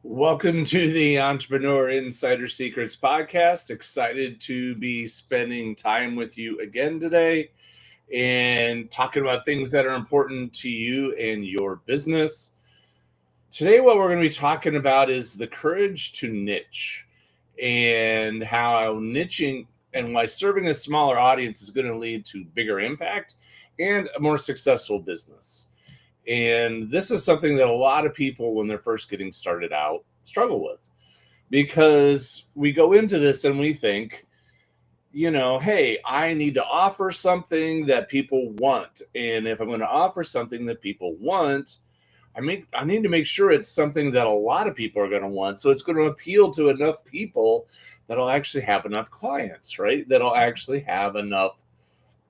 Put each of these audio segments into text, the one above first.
Welcome to the Entrepreneur Insider Secrets podcast. Excited to be spending time with you again today and talking about things that are important to you and your business. Today, what we're going to be talking about is the courage to niche and how niching and why serving a smaller audience is going to lead to bigger impact and a more successful business. And this is something that a lot of people, when they're first getting started out, struggle with because we go into this and we think, hey, I need to offer something that people want. And if I'm going to offer something that people want, I need to make sure it's something that a lot of people are going to want. So it's going to appeal to enough people that'll actually have enough clients, right? That'll actually have enough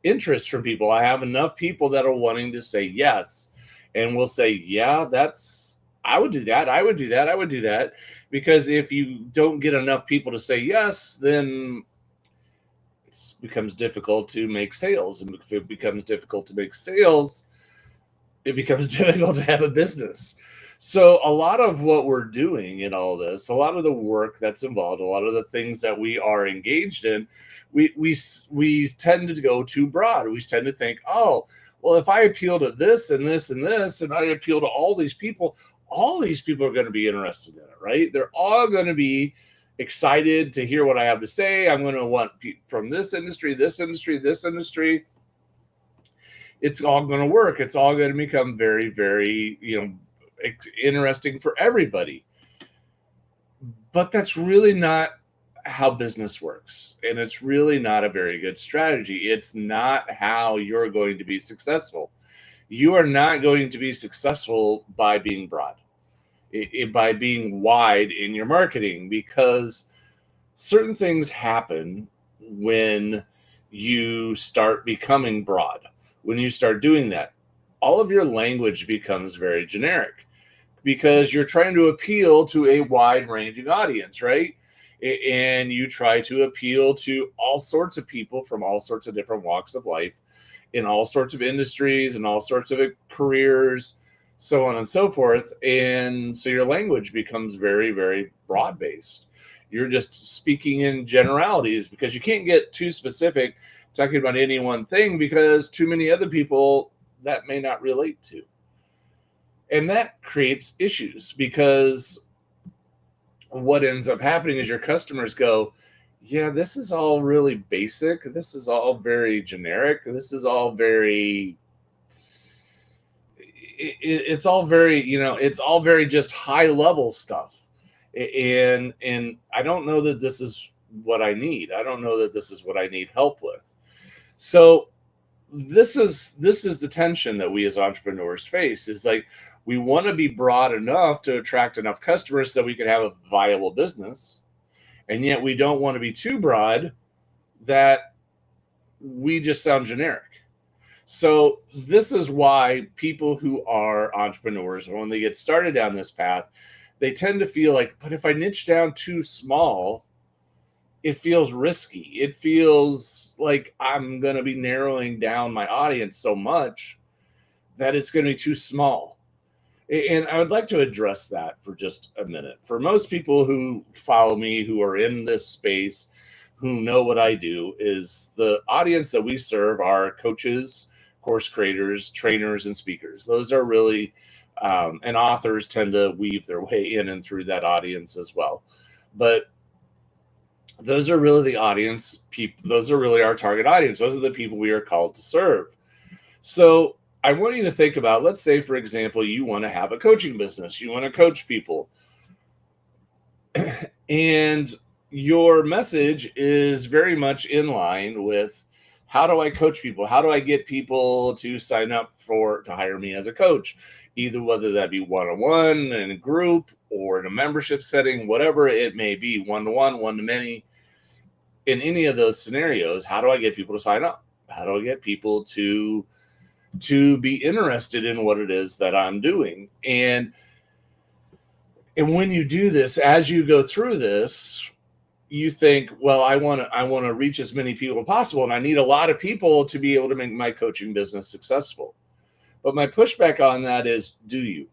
interest from people. I have enough people that are wanting to say yes. And we'll say, yeah, I would do that. I would do that. I would do that. Because if you don't get enough people to say yes, then it becomes difficult to make sales. And if it becomes difficult to make sales, it becomes difficult to have a business. So a lot of what we're doing in all this, a lot of the work that's involved, a lot of the things that we are engaged in, we tend to go too broad. We tend to think, oh, well, if I appeal to this and this and this, and I appeal to all these people are going to be interested in it, right? They're all going to be excited to hear what I have to say. I'm going to want people from this industry, this industry, this industry. It's all going to work. It's all going to become very, very, interesting for everybody. But that's really not how business works. And it's really not a very good strategy. It's not how you're going to be successful. You are not going to be successful by being broad, by being wide in your marketing, because certain things happen when you start becoming broad. When you start doing that, all of your language becomes very generic because you're trying to appeal to a wide ranging audience, right? And you try to appeal to all sorts of people from all sorts of different walks of life in all sorts of industries and all sorts of careers, so on and so forth. And so your language becomes very, very broad based. You're just speaking in generalities because you can't get too specific talking about any one thing because too many other people that may not relate to. And that creates issues because what ends up happening is your customers go, yeah, this is all really basic. This is all very generic. This is all very, it's all very, it's all very just high level stuff. And I don't know that this is what I need. I don't know that this is what I need help with. So this is the tension that we as entrepreneurs face is like, we want to be broad enough to attract enough customers so we can have a viable business. And yet we don't want to be too broad that we just sound generic. So this is why people who are entrepreneurs, when they get started down this path, they tend to feel like, but if I niche down too small, it feels risky. It feels like I'm going to be narrowing down my audience so much that it's going to be too small. And I would like to address that for just a minute. For most people who follow me, who are in this space, who know what I do, is the audience that we serve are coaches, course creators, trainers, and speakers. Those are really, and authors tend to weave their way in and through that audience as well. But those are really the audience people. Those are really our target audience. Those are the people we are called to serve. So I want you to think about, let's say, for example, you want to have a coaching business. You want to coach people. And your message is very much in line with, how do I coach people? How do I get people to sign up to hire me as a coach? Either whether that be one-on-one, in a group, or in a membership setting, whatever it may be, one-to-one, one-to-many. In any of those scenarios, how do I get people to sign up? How do I get people to be interested in what it is that I'm doing? And when you do this, as you go through this, you think, well, I want to reach as many people as possible, and I need a lot of people to be able to make my coaching business successful. But my pushback on that is, do you?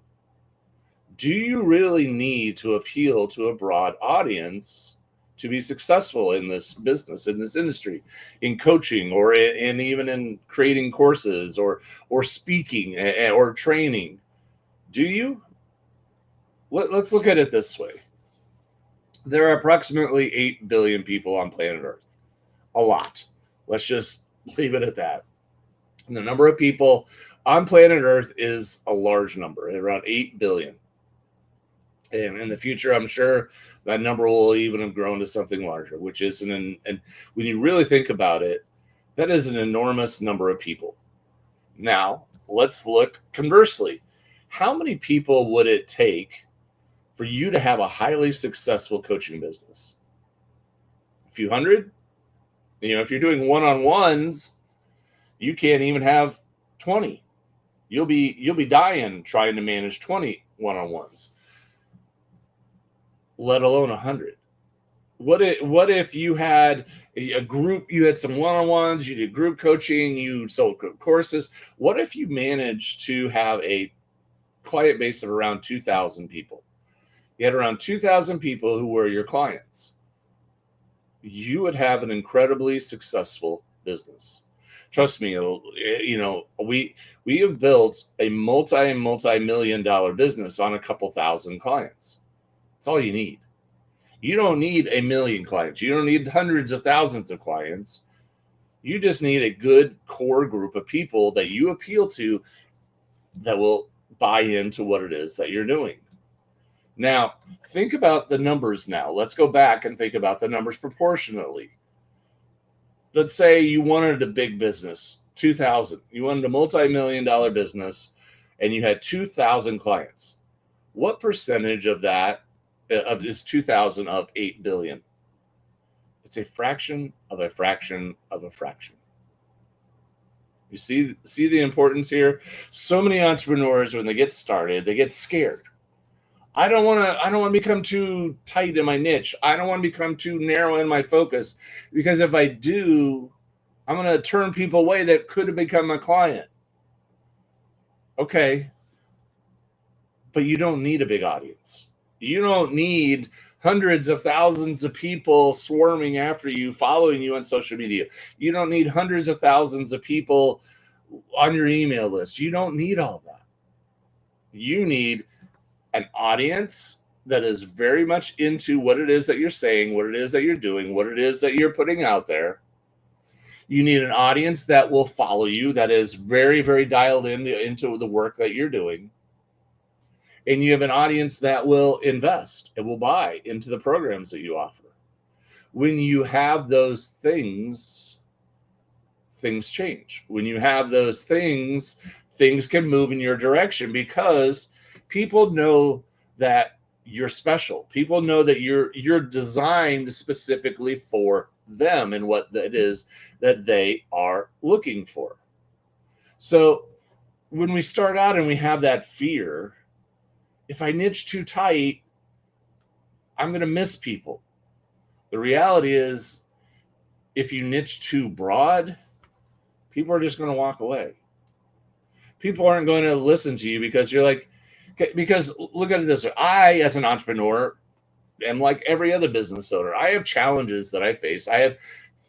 Do you really need to appeal to a broad audience to be successful in this business, in this industry, in coaching, or in even in creating courses, or speaking, or training? Do you? Let's look at it this way. There are approximately 8 billion people on planet Earth. A lot. Let's just leave it at that. And the number of people on planet Earth is a large number, around 8 billion. And in the future, I'm sure that number will even have grown to something larger, which is and when you really think about it, that is an enormous number of people. Now, let's look conversely. How many people would it take for you to have a highly successful coaching business? A few hundred? If you're doing one-on-ones, you can't even have 20. You'll be dying trying to manage 20 one-on-ones, let alone 100. What if you had a group, you had some one-on-ones, you did group coaching, you sold courses? What if you managed to have a client base of around 2,000 people? You had around 2,000 people who were your clients. You would have an incredibly successful business. Trust me, we have built a multi-million dollar business on a couple thousand clients. That's all you need. You don't need a million clients. You don't need hundreds of thousands of clients. You just need a good core group of people that you appeal to that will buy into what it is that you're doing. Now, think about the numbers now. Let's go back and think about the numbers proportionately. Let's say you wanted a big business, 2,000. You wanted a multi-million dollar business, and you had 2,000 clients. What percentage of that is 2,000 of 8 billion? It's a fraction of a fraction of a fraction. You see the importance here? So many entrepreneurs, when they get started, they get scared. I don't want to become too tight in my niche. I don't want to become too narrow in my focus, because if I do, I'm going to turn people away that could have become my client. Okay. But you don't need a big audience. You don't need hundreds of thousands of people swarming after you, following you on social media. You don't need hundreds of thousands of people on your email list. You don't need all that. You need an audience that is very much into what it is that you're saying, what it is that you're doing, what it is that you're putting out there. You need an audience that will follow you, that is very, very dialed into the work that you're doing. And you have an audience that will invest and will buy into the programs that you offer. When you have those things, things change. When you have those things can move in your direction, because people know that you're special. People know that you're designed specifically for them and what it is that they are looking for. So when we start out and we have that fear, if I niche too tight, I'm going to miss people. The reality is, if you niche too broad, people are just going to walk away. People aren't going to listen to you because you're like, because look at it this way. I, as an entrepreneur, am like every other business owner. I have challenges that I face. I have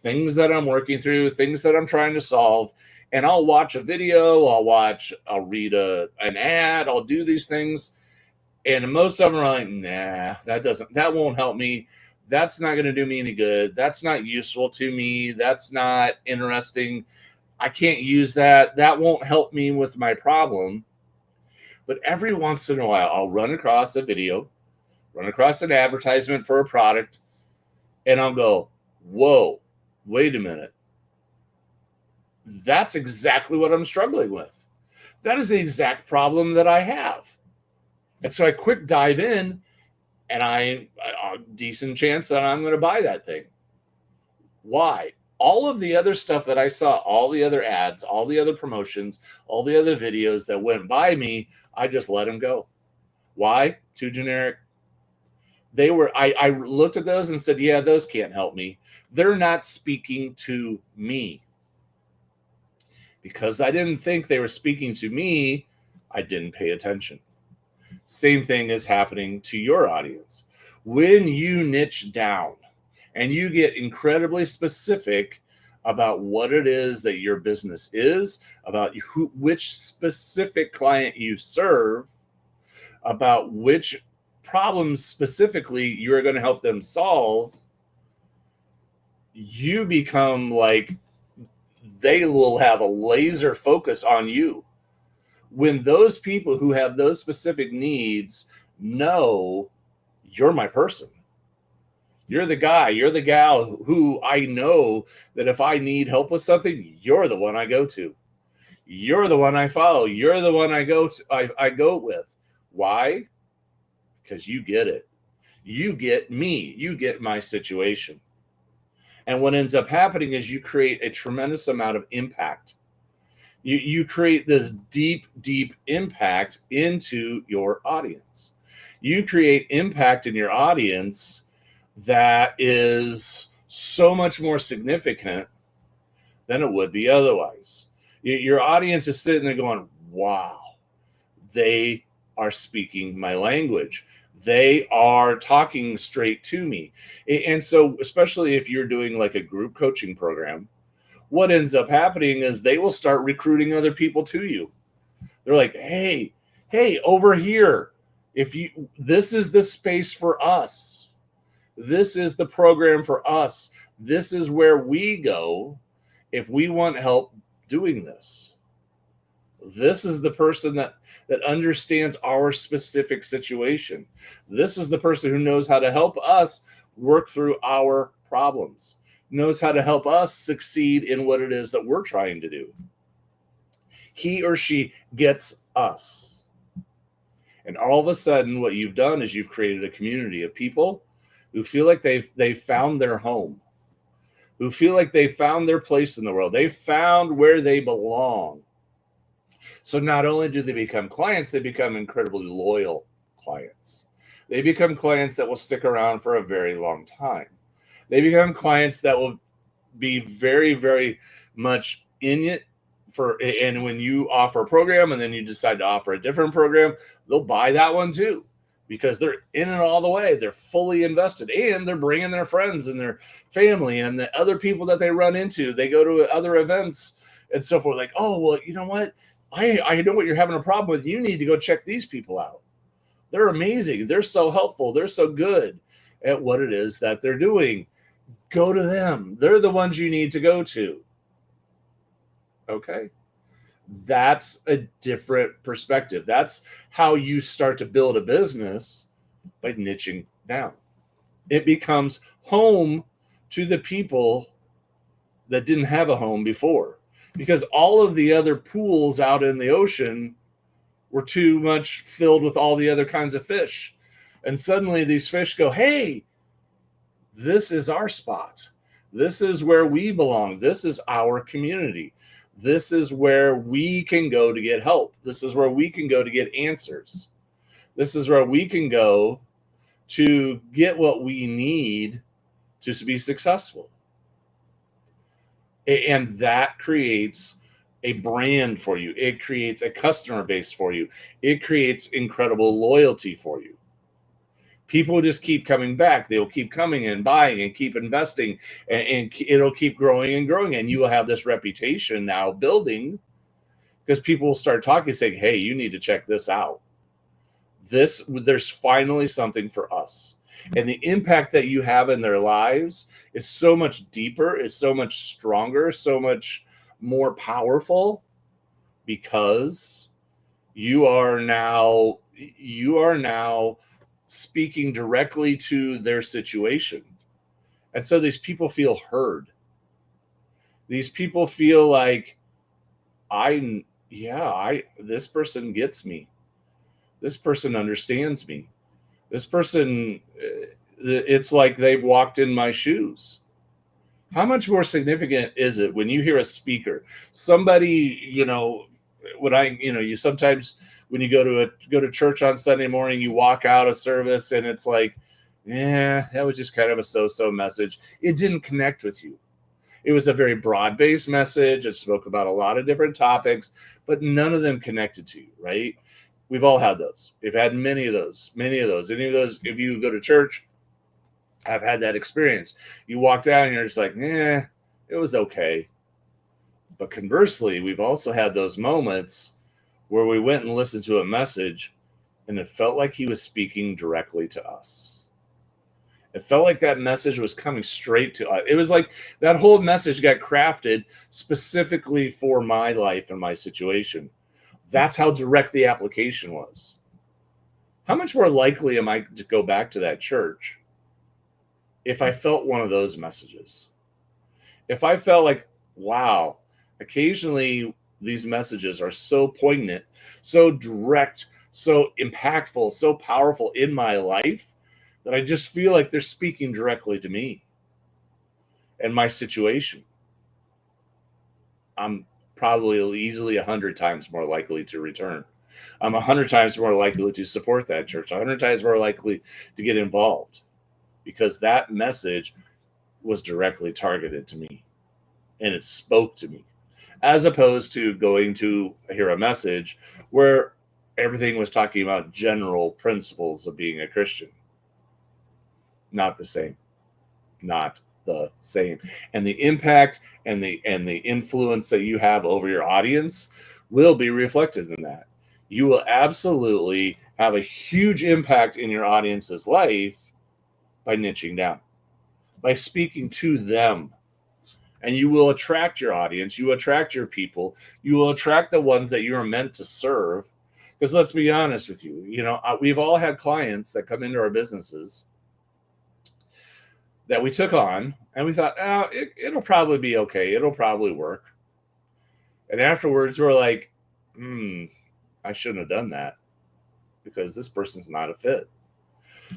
things that I'm working through, things that I'm trying to solve. And I'll watch a video, I'll read an ad, I'll do these things. And most of them are like, nah, that won't help me. That's not going to do me any good. That's not useful to me. That's not interesting. I can't use that. That won't help me with my problem. But every once in a while, I'll run across a video, run across an advertisement for a product, and I'll go, whoa, wait a minute. That's exactly what I'm struggling with. That is the exact problem that I have. And so I quick dive in, and a decent chance that I'm going to buy that thing. Why? All of the other stuff that I saw, all the other ads, all the other promotions, all the other videos that went by me, I just let them go. Why? Too generic. I looked at those and said, yeah, those can't help me. They're not speaking to me. Because I didn't think they were speaking to me, I didn't pay attention. Same thing is happening to your audience. When you niche down and you get incredibly specific about what it is that your business is, about which specific client you serve, about which problems specifically you're going to help them solve, you become like, they will have a laser focus on you. When those people who have those specific needs know you're my person, you're the guy, you're the gal who I know that if I need help with something, you're the one I go to. You're the one I follow. You're the one I go with. Why? Because you get it. You get me. You get my situation. And what ends up happening is you create a tremendous amount of impact. You create this deep, deep impact into your audience. You create impact in your audience that is so much more significant than it would be otherwise. Your audience is sitting there going, wow, they are speaking my language. They are talking straight to me. And so, especially if you're doing like a group coaching program, what ends up happening is they will start recruiting other people to you. They're like, hey, over here, this is the space for us. This is the program for us. This is where we go if we want help doing this. This is the person that understands our specific situation. This is the person who knows how to help us work through our problems, knows how to help us succeed in what it is that we're trying to do. He or she gets us. And all of a sudden, what you've done is you've created a community of people who feel like they've found their home, who feel like they found their place in the world. They found where they belong. So not only do they become clients, they become incredibly loyal clients. They become clients that will stick around for a very long time. They become clients that will be very, very much in it and when you offer a program and then you decide to offer a different program, they'll buy that one too, because they're in it all the way. They're fully invested, and they're bringing their friends and their family and the other people that they run into. They go to other events and so forth. Like, oh, well, you know what? I know what you're having a problem with. You need to go check these people out. They're amazing. They're so helpful. They're so good at what it is that they're doing. Go to them. They're the ones you need to go to. Okay. That's a different perspective. That's how you start to build a business, by niching down. It becomes home to the people that didn't have a home before, because all of the other pools out in the ocean were too much filled with all the other kinds of fish. And suddenly these fish go, hey, this is our spot. This is where we belong. This is our community. This is where we can go to get help. This is where we can go to get answers. This is where we can go to get what we need to be successful. And that creates a brand for you. It creates a customer base for you. It creates incredible loyalty for you. People just keep coming back. They'll keep coming and buying and keep investing, and it'll keep growing and growing. And you will have this reputation now building, because people will start talking, saying, hey, you need to check this out. There's finally something for us. And the impact that you have in their lives is so much deeper, is so much stronger, so much more powerful, because you are now speaking directly to their situation. And so these people feel heard. These people feel like, this person gets me. This person understands me. This person, it's like they've walked in my shoes. How much more significant is it when you hear a speaker, somebody, you sometimes when you go to church on Sunday morning, you walk out of service and it's like, that was just kind of a so-so message. It didn't connect with you. It was a very broad-based message. It spoke about a lot of different topics, but none of them connected to you, right? We've all had those. We've had many of those. Any of those, if you go to church, I've had that experience. You walk down and you're just like, it was okay. But conversely, we've also had those moments where we went and listened to a message and it felt like he was speaking directly to us. It felt like that message was coming straight to us. It was like that whole message got crafted specifically for my life and my situation. That's how direct the application was. How much more likely am I to go back to that church if I felt one of those messages? If I felt like, wow, occasionally these messages are so poignant, so direct, so impactful, so powerful in my life that I just feel like they're speaking directly to me and my situation, I'm probably easily 100 times more likely to return. I'm 100 times more likely to support that church, 100 times more likely to get involved, because that message was directly targeted to me and it spoke to me, as opposed to going to hear a message where everything was talking about general principles of being a Christian. Not the same. Not the same. And the impact and the influence that you have over your audience will be reflected in that. You will absolutely have a huge impact in your audience's life by niching down, by speaking to them. And you will attract your audience, you attract your people, you will attract the ones that you are meant to serve. Because let's be honest with you, we've all had clients that come into our businesses that we took on and we thought, it'll probably be okay. It'll probably work. And afterwards we're like, I shouldn't have done that because this person's not a fit.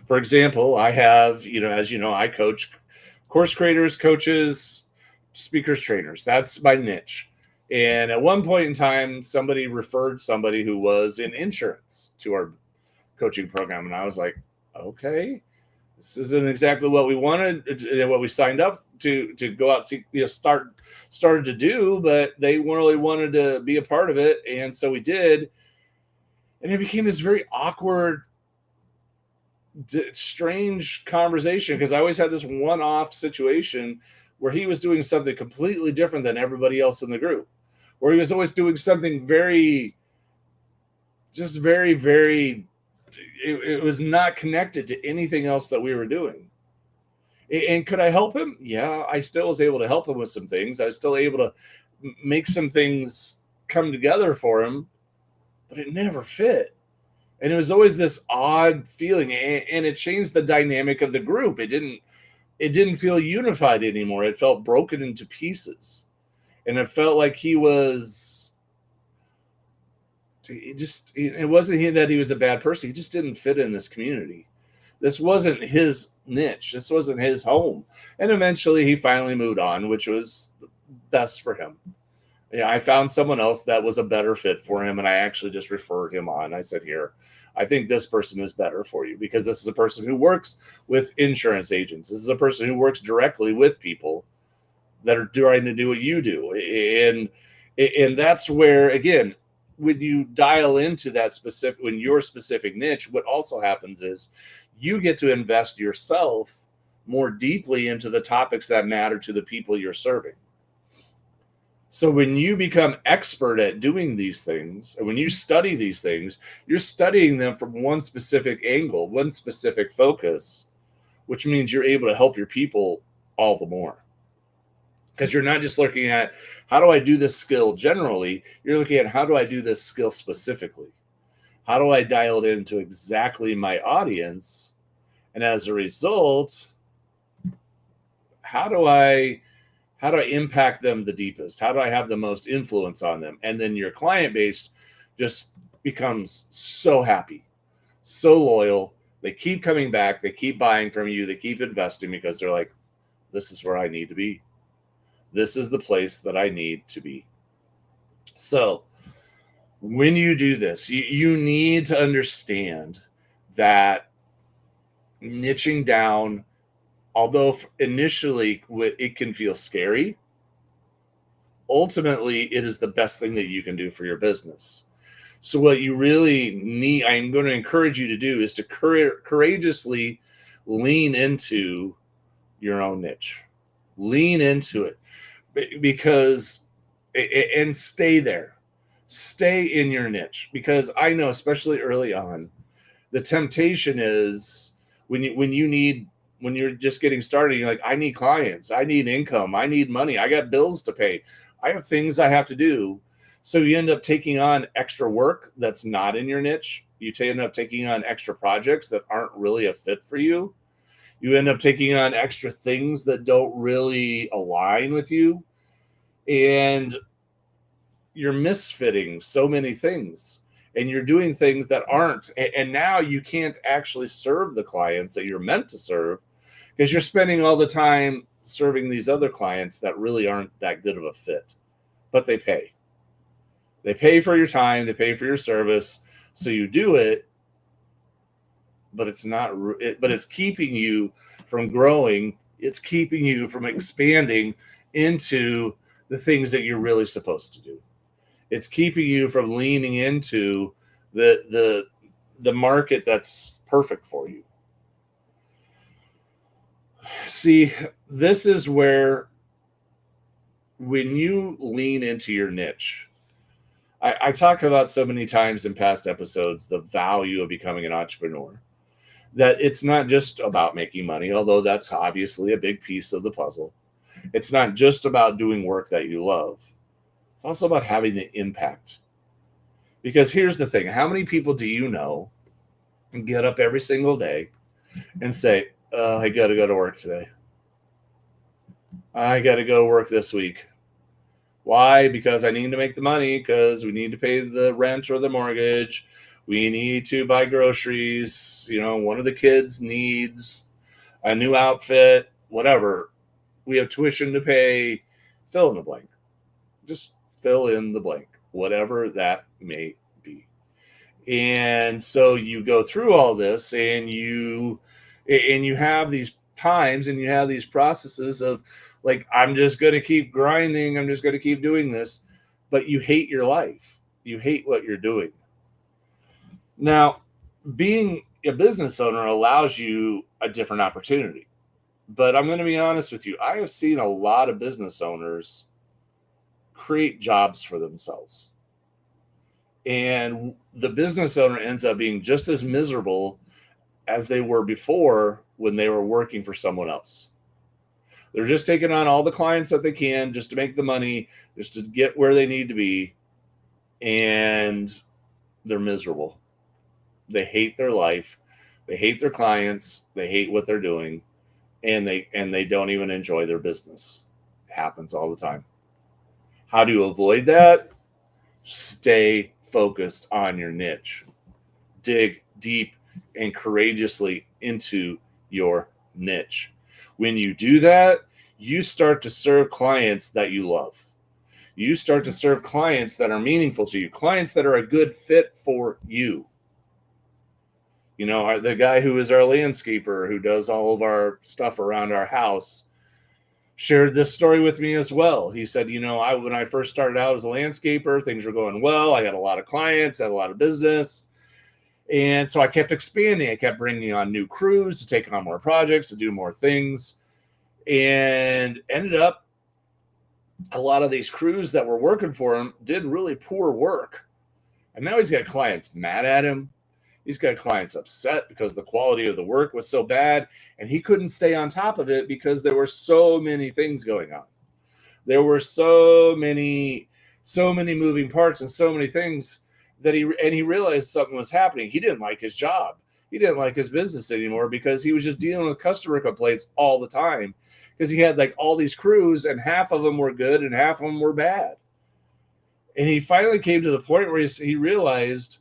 For example, I have, as you know, I coach course creators, coaches, speakers, trainers. That's my niche. And at one point in time, somebody referred somebody who was in insurance to our coaching program. And I was like, okay, this isn't exactly what we wanted and what we signed up to go out, see, started to do, but they really wanted to be a part of it. And so we did. And it became this very awkward, strange conversation because I always had this one-off situation where he was doing something completely different than everybody else in the group, where he was always doing something very, very, it was not connected to anything else that we were doing. And could I help him? Yeah, I still was able to help him with some things. I was still able to make some things come together for him, but it never fit. And it was always this odd feeling, and it changed the dynamic of the group. It didn't feel unified anymore. It felt broken into pieces. And it felt like it wasn't that he was a bad person. He just didn't fit in this community. This wasn't his niche. This wasn't his home. And eventually he finally moved on, which was best for him. I found someone else that was a better fit for him, and I actually just referred him on. I said, here, I think this person is better for you because this is a person who works with insurance agents. This is a person who works directly with people that are trying to do what you do. And that's where, again, when you dial into that when your specific niche, what also happens is you get to invest yourself more deeply into the topics that matter to the people you're serving. So when you become expert at doing these things, and when you study these things, you're studying them from one specific angle, one specific focus, which means you're able to help your people all the more. Because you're not just looking at how do I do this skill generally, you're looking at how do I do this skill specifically? How do I dial it into exactly my audience? And as a result, how do I impact them the deepest? How do I have the most influence on them? And then your client base just becomes so happy, so loyal. They keep coming back. They keep buying from you. They keep investing because they're like, this is where I need to be. This is the place that I need to be. So when you do this, you need to understand that niching down, although initially it can feel scary, ultimately it is the best thing that you can do for your business. So what you really need, I'm going to encourage you to do, is to courageously lean into your own niche. Lean into it, because and stay there. Stay in your niche, because I know, especially early on, the temptation is when you're just getting started, you're like, I need clients, I need income, I need money, I got bills to pay, I have things I have to do. So you end up taking on extra work that's not in your niche. You end up taking on extra projects that aren't really a fit for you. You end up taking on extra things that don't really align with you. And you're misfitting so many things, and you're doing things that aren't. And now you can't actually serve the clients that you're meant to serve, because you're spending all the time serving these other clients that really aren't that good of a fit, but they pay. They pay for your time, they pay for your service, so you do it, but it's not. But it's keeping you from growing. It's keeping you from expanding into the things that you're really supposed to do. It's keeping you from leaning into the market that's perfect for you. See, this is where, when you lean into your niche, I talk about so many times in past episodes the value of becoming an entrepreneur. That it's not just about making money, although that's obviously a big piece of the puzzle. It's not just about doing work that you love. It's also about having the impact. Because here's the thing. How many people do you know get up every single day and say, I got to go to work today. I got to go work this week. Why? Because I need to make the money, because we need to pay the rent or the mortgage. We need to buy groceries. One of the kids needs a new outfit, whatever. We have tuition to pay. Fill in the blank. Just fill in the blank, whatever that may be. And so you go through all this, and you have these times, and you have these processes of, like, I'm just going to keep grinding, I'm just going to keep doing this, but you hate your life. You hate what you're doing. Now, being a business owner allows you a different opportunity. But I'm going to be honest with you. I have seen a lot of business owners create jobs for themselves. And the business owner ends up being just as miserable as they were before when they were working for someone else. They're just taking on all the clients that they can just to make the money, just to get where they need to be. And they're miserable. They hate their life. They hate their clients. They hate what they're doing. And they don't even enjoy their business. It happens all the time. How do you avoid that? Stay focused on your niche. Dig deep and courageously into your niche. When you do that, you start to serve clients that you love. You start to serve clients that are meaningful to you, clients that are a good fit for you. The guy who is our landscaper, who does all of our stuff around our house, shared this story with me as well. He said, when I first started out as a landscaper, things were going well. I had a lot of clients, I had a lot of business. And so I kept expanding. I kept bringing on new crews to take on more projects, to do more things. And ended up, a lot of these crews that were working for him did really poor work. And now he's got clients mad at him. He's got clients upset because the quality of the work was so bad, and he couldn't stay on top of it because there were so many things going on. There were so many moving parts and so many things that he realized something was happening. He didn't like his job. He didn't like his business anymore, because he was just dealing with customer complaints all the time, because he had like all these crews, and half of them were good and half of them were bad. And he finally came to the point where he realized,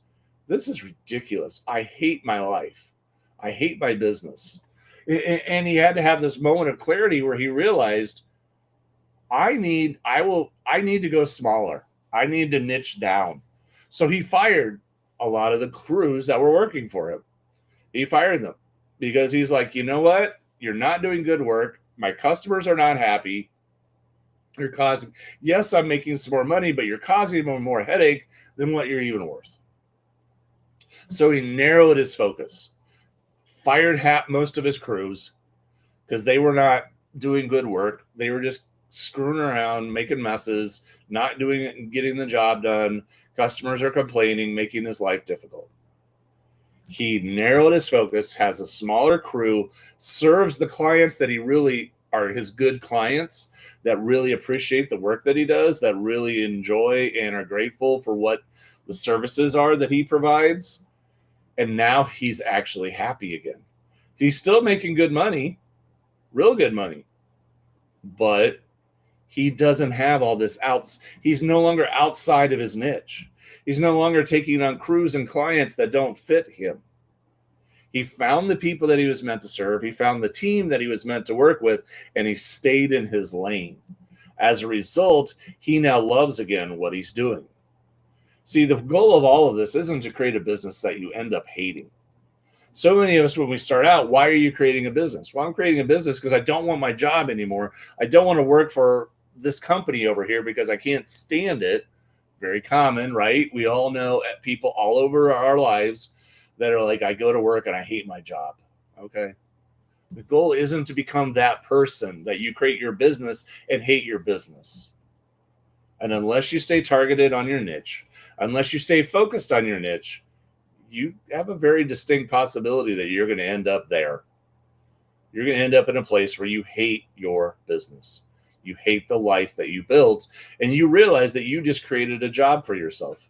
this is ridiculous. I hate my life. I hate my business. And he had to have this moment of clarity where he realized, I need to go smaller. I need to niche down. So he fired a lot of the crews that were working for him. He fired them because he's like, you know what? You're not doing good work. My customers are not happy. Yes, I'm making some more money, but you're causing them more headache than what you're even worth. So he narrowed his focus, fired most of his crews because they were not doing good work. They were just screwing around, making messes, not doing it and getting the job done. Customers are complaining, making his life difficult. He narrowed his focus, has a smaller crew, serves the clients that he really are his good clients, that really appreciate the work that he does, that really enjoy and are grateful for what the services are that he provides. And now he's actually happy again. He's still making good money, real good money, but he doesn't have all this he's no longer outside of his niche. He's no longer taking on crews and clients that don't fit him. He found the people that he was meant to serve. He found the team that he was meant to work with, and he stayed in his lane. As a result, he now loves again what he's doing. See, the goal of all of this isn't to create a business that you end up hating. So many of us, when we start out, why are you creating a business? Well, I'm creating a business because I don't want my job anymore. I don't want to work for this company over here because I can't stand it. Very common, right? We all know people all over our lives that are like, I go to work and I hate my job. Okay. The goal isn't to become that person that you create your business and hate your business. And unless you stay targeted on your niche, unless you stay focused on your niche, you have a very distinct possibility that you're going to end up there. You're going to end up in a place where you hate your business. You hate the life that you built, and you realize that you just created a job for yourself.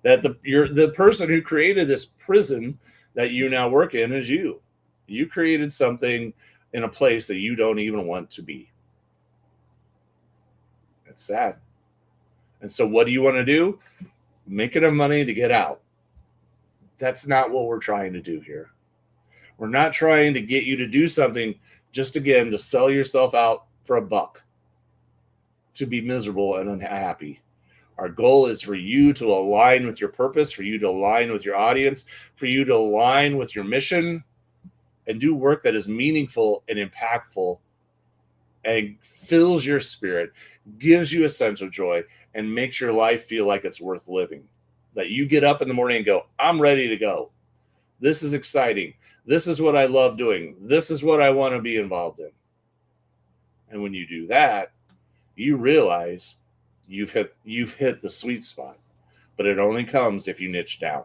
That the person who created this prison that you now work in is you. You created something in a place that you don't even want to be. It's sad. And so what do you want to do? Make enough money to get out. That's not what we're trying to do here. We're not trying to get you to do something just, again, to sell yourself out for a buck, to be miserable and unhappy. Our goal is for you to align with your purpose, for you to align with your audience, for you to align with your mission, and do work that is meaningful and impactful and fills your spirit, gives you a sense of joy, and makes your life feel like it's worth living. That you get up in the morning and go, I'm ready to go. This is exciting. This is what I love doing. This is what I want to be involved in. And when you do that, you realize you've hit the sweet spot. But it only comes if you niche down.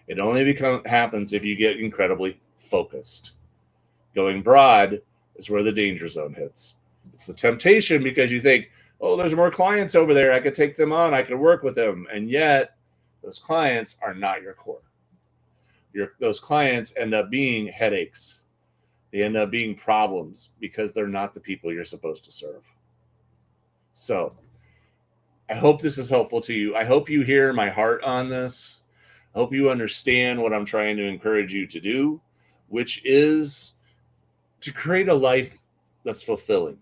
It only happens if you get incredibly focused. Going broad is where the danger zone hits. It's the temptation because you think, oh, there's more clients over there. I could take them on. I could work with them. And yet those clients are not your core. Those clients end up being headaches. They end up being problems because they're not the people you're supposed to serve. So I hope this is helpful to you. I hope you hear my heart on this. I hope you understand what I'm trying to encourage you to do, which is to create a life that's fulfilling,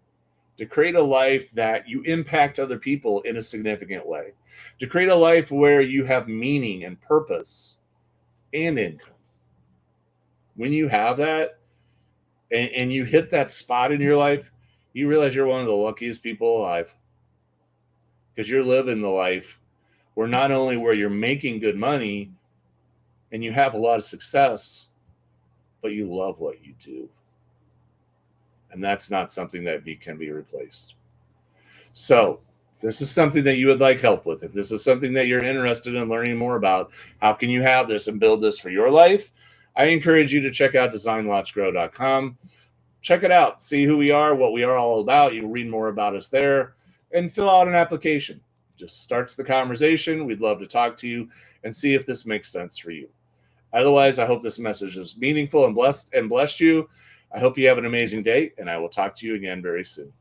to create a life that you impact other people in a significant way, to create a life where you have meaning and purpose and income. When you have that and you hit that spot in your life, you realize you're one of the luckiest people alive, because you're living the life where not only where you're making good money and you have a lot of success, but you love what you do. And that's not something that can be replaced. So if this is something that you would like help with, if this is something that you're interested in learning more about, how can you have this and build this for your life? I encourage you to check out designlaunchgrow.com. Check it out. See who we are, what we are all about. You can read more about us there and fill out an application. Just starts the conversation. We'd love to talk to you and see if this makes sense for you. Otherwise, I hope this message is meaningful and blessed you. I hope you have an amazing day, and I will talk to you again very soon.